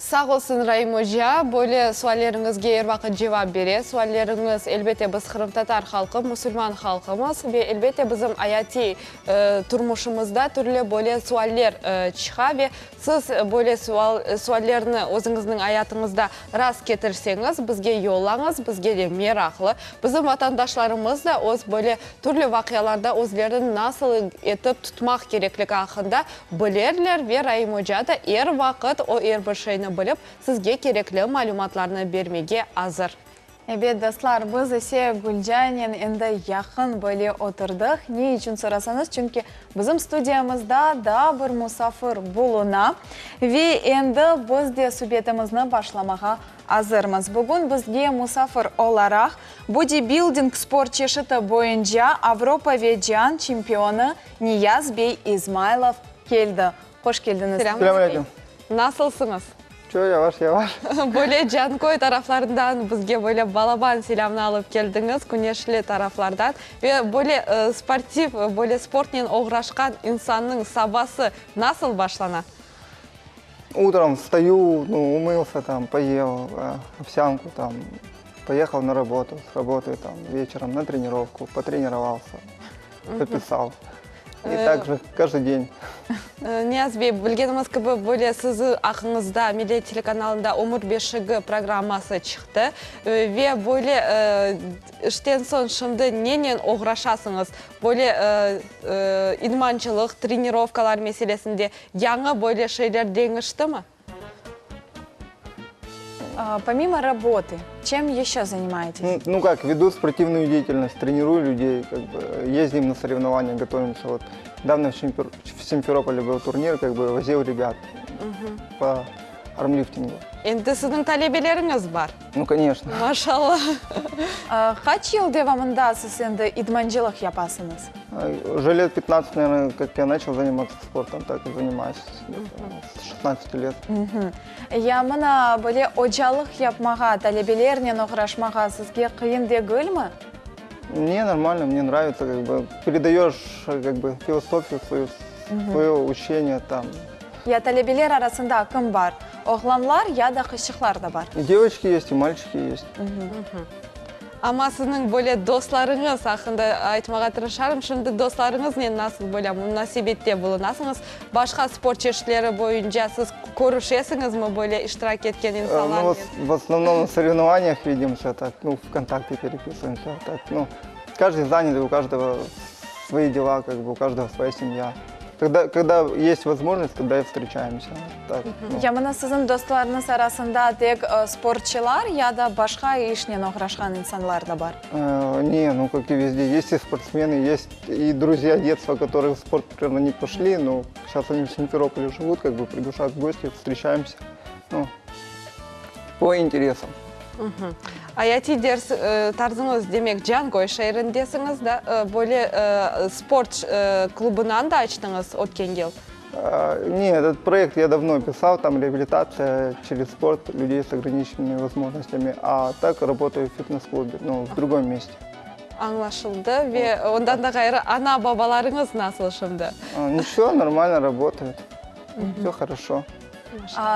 Sağ olsun Rahim Hoca, böyle suallarınızga her vakit cevap verir. Suallarınız elbette biz Kırım Tatar halkı, Müslüman halkımız ve elbette bizim hayati turmuşumuzda türlü böyle sualler çıkar ve siz böyle suallarını özünüzün hayatınızda rast getirseniz bizge yollanız, bizge de meraklı. Bizim vatandaşlarımız da öz böyle türlü vakıyalarda özlerini nasıl etip tutmak gereklik hakkında bilirler ve Rahim Hoca da her vakit o her bir şeyini bilip sizge gerekli malumatlarını vermege hazır. Evet dostlar, biz ise Gülcan'ın ende yakın böyle oturduk. Ne için sorasanız? Çünkü bizim stüdyamızda da bir misafir buluna ve ende biz de sohbetimizni başlamaya hazırmız. Bugün bizge misafir olarak bodybuilding spor çeşidi boyunca Avrupa ve Cihan çempionu Niyaz Bey İsmailov geldi. Hoş geldiniz. Selamünaleyküm. Nasılsınız? Çok yavaş yavaş. Böyle Cankoy taraflarından bizge böyle balaban selamını alıp geldiniz, Güneşli taraflardan ve böyle sportif, böyle sportla uğraşkan insanın sabahı nasıl başlana? Утром встаю, умылся, там, поел овсянку, там, поехал на работу, с работы там, вечером на тренировку, потренировался, пописал. И так же каждый день. Niyaz Bey, bilgenimiz gibi böyle sizi aklınızda Milli Telekanalında Umur Beşigi programması çıktı ve böyle işten son şimdi neyle uğraşasınız? Böyle idmançılık, trenirovkalar meselesinde yanı böyle şeyler değişti mi? Помимо работы, чем еще занимаетесь? Ну как, веду спортивную деятельность, тренирую людей, как бы, ездим на соревнования, готовимся. Вот недавно в Симферополе был турнир, как бы возил ребят по армлифтингу. Endi sizin talebeleriniz var. Ну конечно. Maşallah. Kaç yıl devamında siz ende idmancılık yapasınız? Уже лет 15, наверное, как я начал заниматься спортом, так и занимаюсь с 16 лет. Ya mana böyle hocalık yapmağa, talebelerle uğraşmağa sizge kıyın değil mi? Не, нормально, мне нравится, как бы передаешь как бы философию свою, свое учение там. Ya talebeler arasında kim var? Oğlanlar ya da kızlar da var. И девочки есть, и мальчики есть. Ama sizin böyle dostlarınız hakkında aytmağa tırışarım. Şimdi dostlarınız ne nasıl böyle münasebette bulunasınız? Başka spor çeşitleri boyunca siz görüşesiniz mi böyle iştirak etken insanlar? Ну, в основном на соревнованиях видимся, так, ну, ВКонтакте переписываемся, так, ну, каждый занят, у каждого свои дела, как бы, у каждого своя семья. Когда есть возможность, тогда и встречаемся. Так, ну. Ya mana sizin dostlarınız arasında tek sporçular ya da başka işle uğraşan insanlar da var. Не, ну, как и везде, есть и спортсмены, есть и друзья детства, которые в спорт, примерно, не пошли, но сейчас они в Симферополе живут, как бы приглашают в гости, встречаемся, ну, по интересам. Hayati ders tarzınız demek Cankoy şehrindesiniz de böyle sport klubundan da açtınız ötken yıl. Не, этот проект я давно писал, там реабилитация через спорт людей с ограниченными возможностями, а так работаю в фитнес-клубе, ну, в другом месте. Anlaşıldı ve ondan da gayrı ana babalarınız nasıl şimdi? Nичего, нормально работает, все хорошо.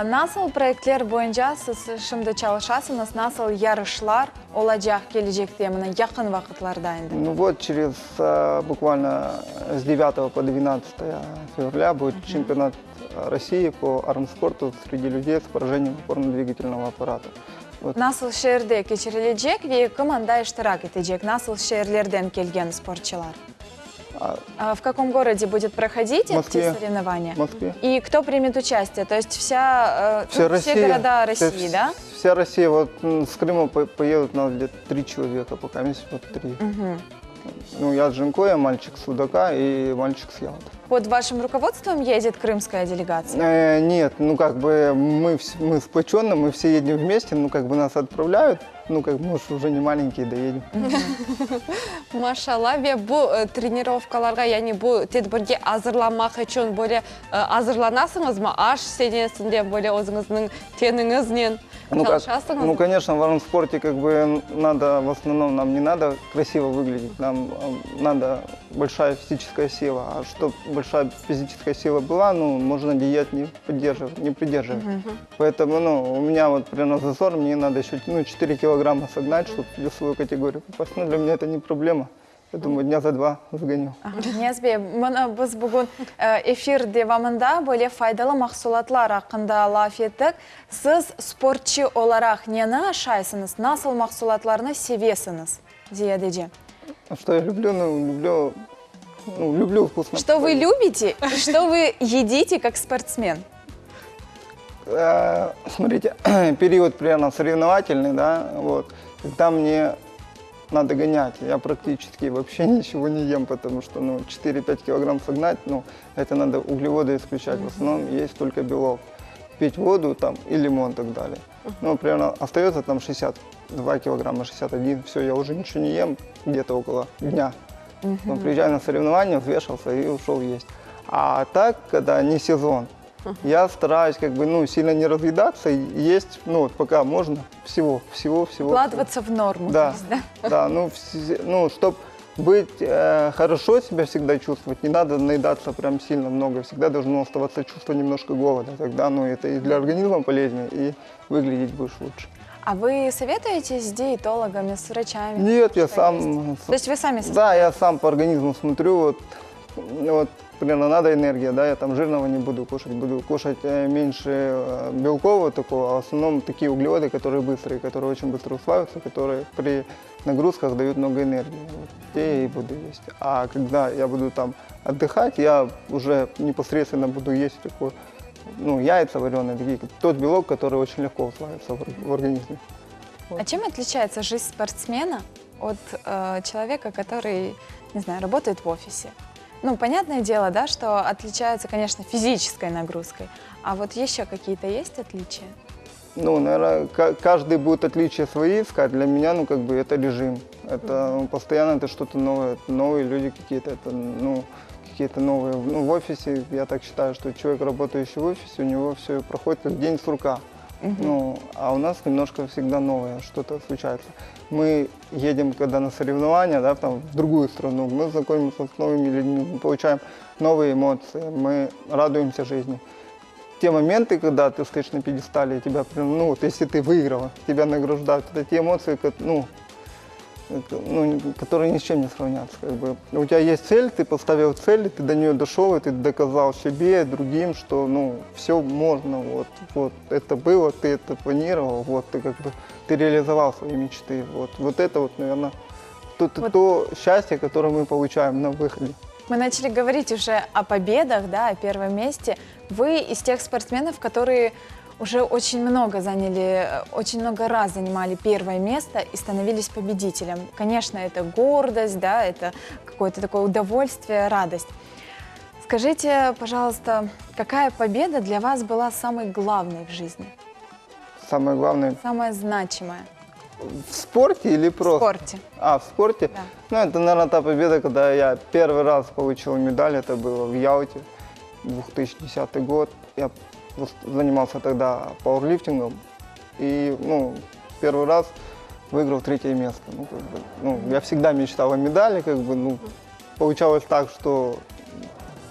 Nasıl projeler boyunca siz şimdi çalışasınız, nasıl yarışlar olacak gelecekte mana yakın vakitlarda indi? Ну вот через буквально с 9 по 12 февраля будет чемпионат России по армспорту среди людей с поражением опорно-двигательного аппарата. Вот. Nasıl şehirde geçirilecek ve kimanda iştirak edecek? Nasıl şehirlerden gelgen sporcular? В каком городе будет проходить эти соревнования? В Москве. И кто примет участие? То есть все города России, да? Вся Россия. Вот с Крыма поедут у нас где-то 3 человека, пока месяц вот 3. Ну, я с Джанкоя, мальчик с Судака и мальчик с Ялты. Под вашим руководством едет крымская делегация? Нет, ну как бы мы сплоченно, мы все едем вместе, ну как бы нас отправляют ну, как может, уже не маленькие, доедем. Машалла, ве бу тренировкаларга, яни бу тедбирге азырламак үчүн более азырланасыңызбы? Аш сенесинде более өзүңүздүн тениңизден Ну, çalışасыңызбы? ну, конечно, в арм спорте как бы надо, в основном нам не надо красиво выглядеть, нам надо большая физическая сила. А чтобы большая физическая сила была, ну, можно диет не придерживать. Поэтому, ну, у меня вот примерно зазор, мне надо еще, ну, 4 килограмма согнать, чтобы в весовую категорию попасть. Ну, для меня это не проблема. Я думаю, дня за 2 сгоню. Ниязбек, біз бүгін эфир девамында бөле файдалы мақсулатлар ақында лаф еттік. Сіз спортчы оларақ нені ашайсыңыз, насыл мақсулатларны севесіңіз, Зиядеже? Что я люблю? Ну, люблю вкусно. Что вы любите и что вы едите как спортсмен? Смотрите, период примерно соревновательный, да, вот, когда мне надо гонять, я практически вообще ничего не ем, потому что, ну, 4-5 килограмм согнать, ну, это надо углеводы исключать, в основном есть только белок. Пить воду там и лимон и так далее. Ну, примерно остается там 62 килограмма, 61, все, я уже ничего не ем, где-то около дня. Ну, приезжаю на соревнования, взвешивался и ушел есть. А так, когда не сезон, я стараюсь как бы, ну, сильно не разъедаться, и есть, ну, вот пока можно, всего. Вкладываться в норму. Да, то есть, да? да, ну, чтобы быть хорошо себя всегда чувствовать, не надо наедаться прям сильно много, всегда должно оставаться чувство немножко голода, тогда, ну, это и для организма полезнее, и выглядеть будешь лучше. А вы советуетесь с диетологами, с врачами? Нет, я Что сам... есть? То есть вы сами Да, я сам по организму смотрю, вот примерно надо энергия, да, я там жирного не буду кушать меньше белкового такого, а в основном такие углеводы, которые быстрые, которые очень быстро усваиваются, которые при нагрузках дают много энергии. Вот, те я и буду есть. А когда я буду там отдыхать, я уже непосредственно буду есть такой, ну, яйца вареные, такие, тот белок, который очень легко усваивается в организме. А чем отличается жизнь спортсмена от человека, который, не знаю, работает в офисе? Ну, понятное дело, да, что отличается, конечно, физической нагрузкой. А вот еще какие-то есть отличия? Ну, наверное, каждый будет отличия свои искать. Для меня, ну, как бы, это режим. Это постоянно это что-то новое, новые люди какие-то, это, ну, какие-то новые. Ну, в офисе, я так считаю, что человек, работающий в офисе, у него все проходит как день сурка. Ну, а у нас немножко всегда новое, что-то случается. Мы едем, когда на соревнования, да, там, в другую страну, мы знакомимся с новыми людьми, мы получаем новые эмоции, мы радуемся жизни. Те моменты, когда ты стоишь на пьедестале, и тебя, ну, вот если ты выиграла, тебя награждают, это те эмоции, которые ни с чем не сравнятся. Как бы. У тебя есть цель, ты поставил цель, ты до нее дошел, и ты доказал себе, другим, что, ну, все можно, вот это было, ты это планировал, вот ты как бы ты реализовал свои мечты. Вот это вот, наверное, то счастье, которое мы получаем на выходе. Мы начали говорить уже о победах, да, о первом месте. Вы из тех спортсменов, которые уже очень много раз занимали первое место и становились победителем. Конечно, это гордость, да, это какое-то такое удовольствие, радость. Скажите, пожалуйста, какая победа для вас была самой главной в жизни? Самое главное. Самая значимая. В спорте или просто? В спорте. В спорте? Да. Ну, это, наверное, та победа, когда я первый раз получил медаль, это было в Ялте, 2010 год. Я занимался тогда пауэрлифтингом и, ну, первый раз выиграл 3-е место. Ну, как бы, ну, я всегда мечтал о медали, как бы, ну, получалось так, что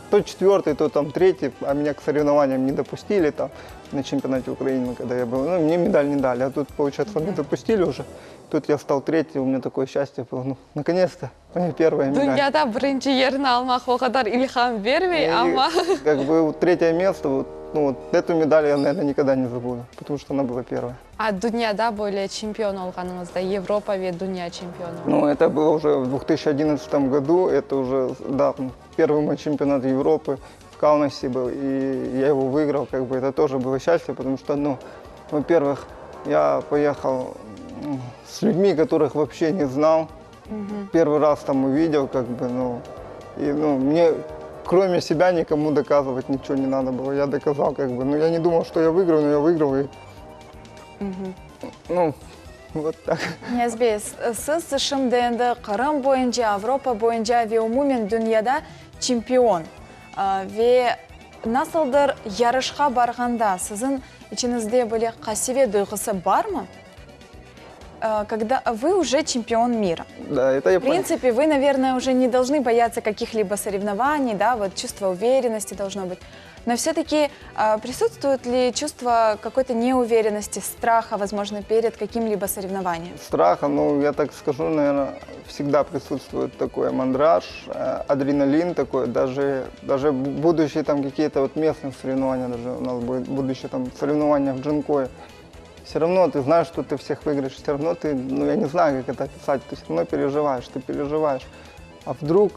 то 4-й, то там 3-й, а меня к соревнованиям не допустили там на чемпионате Украины, когда я был. Ну, мне медаль не дали, а тут, получается, меня допустили уже. Тут я стал 3-й, у меня такое счастье было. Ну, наконец-то, мне первая медаль. Dünyada birinci yerini almak o kadar ilham vermiyor ama... Как бы вот 3-е место, вот, ну, вот эту медаль я, наверное, никогда не забуду, потому что она была первая. А dünyada böyle чемпион olganыңızda, Европа ve dünya чемпионы? Ну, это было уже в 2011 году, это уже, да, первый мой чемпионат Европы в Каунасе был, и я его выиграл, как бы это тоже было счастье, потому что, ну, во-первых, я поехал с людьми, которых вообще не знал, первый раз там увидел, как бы, ну, и, ну, мне кроме себя никому доказывать ничего не надо было, я доказал, как бы, ну, я не думал, что я выиграю, но я выиграл, и, ну, Вот так. Ниязбек, сіз шымды енді Қырым бойынша, Авропа бойынша ве умумен дүнияда чемпион. Ве насылдыр ярышқа барғанда сіздің ішіңізде бөле қасиве дұйғысы бар ма? Когда вы уже чемпион мира. Да, это я В принципе, вы, наверное, уже не должны бояться каких-либо соревнований, да, вот чувство уверенности должно быть. Но все-таки присутствует ли чувство какой-то неуверенности, страха, возможно, перед каким-либо соревнованием? Страха, ну, я так скажу, наверное, всегда присутствует такой мандраж, адреналин такой, даже будущие там какие-то вот местные соревнования, даже у нас будет будущее там соревнования в Джанкое. Все равно ты знаешь, что ты всех выиграешь, все равно ты, ну, я не знаю, как это описать, ты все равно переживаешь, а вдруг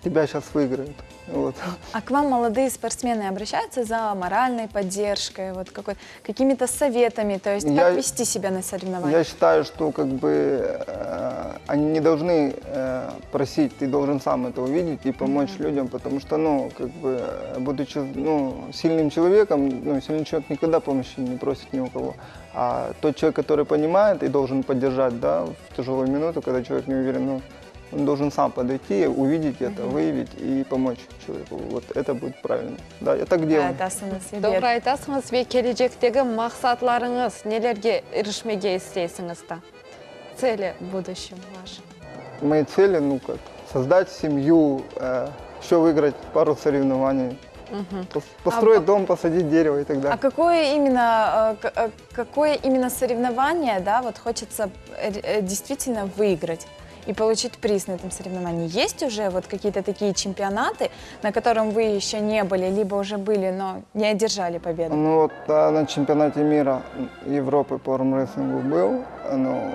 тебя сейчас выиграют. Вот. А к вам молодые спортсмены обращаются за моральной поддержкой, вот какими-то советами, то есть как вести себя на соревнованиях? Я считаю, что как бы они не должны просить, ты должен сам это увидеть и помочь людям, потому что, ну, как бы, будучи, ну, сильным человеком, ну, сильный человек никогда помощи не просит ни у кого. А тот человек, который понимает и должен поддержать, да, в тяжелую минуту, когда человек не уверен, ну, он должен сам подойти, увидеть это, выявить и помочь человеку. Вот это будет правильно. Да, я так делаю. Добрый айтасыңыз, ве келешектегі мақсатларыңыз нелерге ерішмеге істейсіңіз та? Цели в будущем ваши? Мои цели, ну как, создать семью, еще выиграть пару соревнований, построить дом, посадить дерево и так далее. А какое именно соревнование, да, вот хочется действительно выиграть и получить приз на этом соревновании? Есть уже вот какие-то такие чемпионаты, на котором вы еще не были, либо уже были, но не одержали победу? Ну вот на чемпионате мира Европы по армрестлингу был, но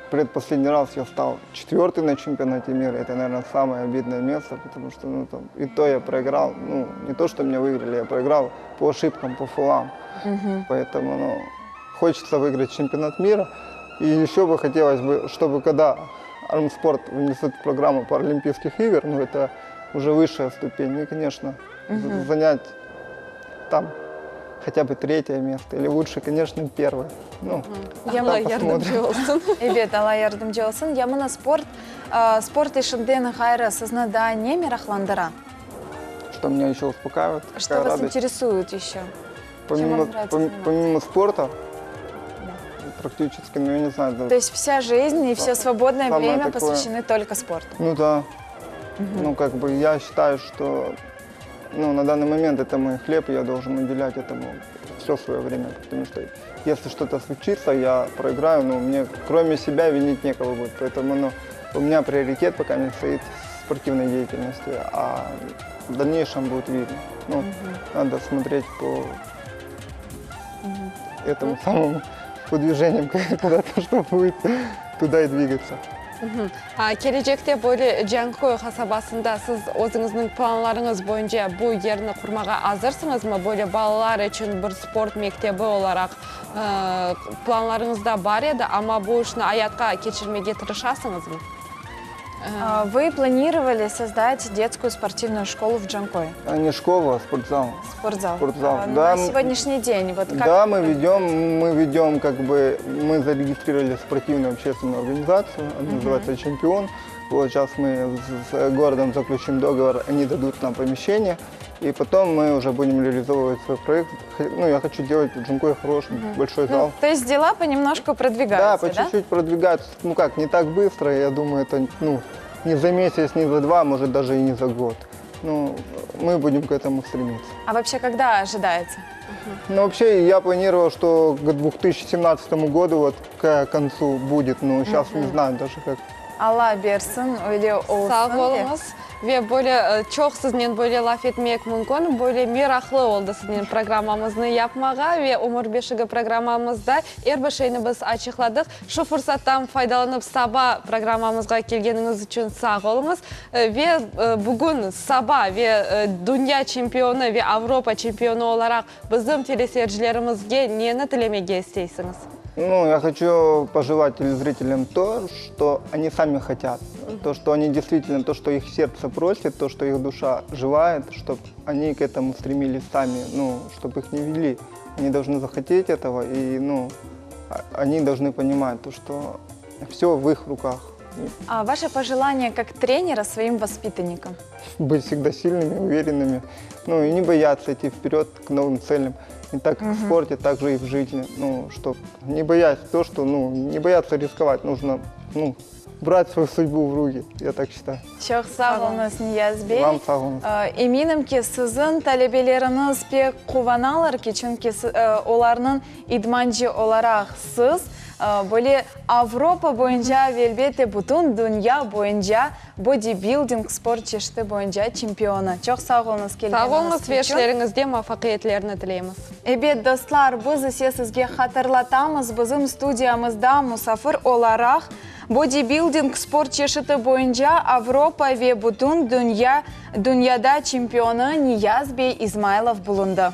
предпоследний раз я стал 4-й на чемпионате мира. Это, наверное, самое обидное место, потому что, ну, там, и то я проиграл, ну, не то, что меня выиграли, я проиграл по ошибкам, по фолам. Поэтому, ну, хочется выиграть чемпионат мира. И еще бы хотелось бы, чтобы когда армспорт внесут в программу Паралимпийских игр, ну, это уже высшая ступень, и, конечно, занять там хотя бы 3-е место, или лучше, конечно, 1-е. Ну, Алла ярдәмче болсын. Evet, Алла yardımcı olsun. Ямына спорт işinden gayrı sizni da ne meraklandıra? что меня еще успокаивает, Что какая вас радость. интересует еще? Помимо спорта, практически, ну, я не знаю. То есть вся жизнь и все свободное Самое время такое- посвящены только спорту? Ну да. Ну, как бы я считаю, что, ну, на данный момент это мой хлеб, и я должен уделять этому все свое время. Потому что если что-то случится, я проиграю, но мне кроме себя винить некого будет. Поэтому, ну, у меня приоритет пока не стоит в спортивной деятельности, а в дальнейшем будет видно. Ну, надо смотреть по этому самому, по движениям куда-то, что будет, туда и двигаться. Келешекте böyle Джанкой қасабасында сіз өзіңіздің планларыңыз бойынша бұл жерні құрмаға азырсыңыз ма? Böyle балалар үшін бір спорт мектебі olarak планларыңызда бар еді, ama бұл үшін аятқа кешірмеге тырышасыңыз ма? Вы планировали создать детскую спортивную школу в Джанкое? Не школа, а спортзал. Спортзал. Спортзал, На да. сегодняшний день, вот как... Да, мы ведем, как бы, мы зарегистрировали спортивную общественную организацию, она называется «Чемпион». Вот сейчас мы с городом заключим договор, они дадут нам помещение, и потом мы уже будем реализовывать свой проект. Ну, я хочу делать в Джанкое хороший, большой зал. То есть дела понемножку Да, продвигаются, по чуть-чуть продвигаются. Ну как, не так быстро, я думаю, это, ну, не за месяц, не за 2, может даже и не за год. Ну, мы будем к этому стремиться. А вообще когда ожидается? Ну, вообще, я планировал, что к 2017 году, вот, к концу будет, но сейчас не знаю даже как. Алла берсін, öyle olsun. Sağ olыңыз. Ve böyle çok sizden böyle laf etmek mümkün. Böyle meraklı oldu sizden programımızı yapmağa ve Umur Beşigi programımızda her bir şeyini biz açıkladık. Şu fırsattan faydalanıp sabah programımızga kelgeniniz için sağ olunuz. Ve bugün sabah ve dünya çempionu ve Avrupa çempionu olarak bizim teleseyircilerimizge neni tilemege isteysiniz? Ну, я хочу пожелать телезрителям то, что они сами хотят. То, что они действительно, то, что их сердце просит, то, что их душа желает, чтобы они к этому стремились сами, ну, чтобы их не вели. Они должны захотеть этого, и, ну, они должны понимать то, что все в их руках. А ваше пожелание как тренера своим воспитанникам? Быть всегда сильными, уверенными, ну и не бояться идти вперед к новым целям. И так как в спорте, так же и в жизни. Ну, чтобы не бояться то, что, ну, не бояться рисковать, нужно, ну, брать свою судьбу в руки, я так считаю. Çok sağ olunuz Niyazbey. Вам sağ olun. Eminim ki sizin talebeleriniz pek kuvanalar ki çünkü onların idmancı olarak siz böyle Avrupa boyunca ve elbette bütün dünya boyunca bodybuilding spor çeşidi boyunca çempiyonu. Çok sağ olunuz Sağ kelganiniz olыңыз, ve işlerinizde muvaffaqiyetlerini tileymiz. Evet dostlar, biz ise sizge hatırlatamız bizim studiyamızda musafir olarak bodybuilding spor çeşidi boyunca Avrupa ve bütün dünyada çempiyonu Niyazbey İsmailov bulundu.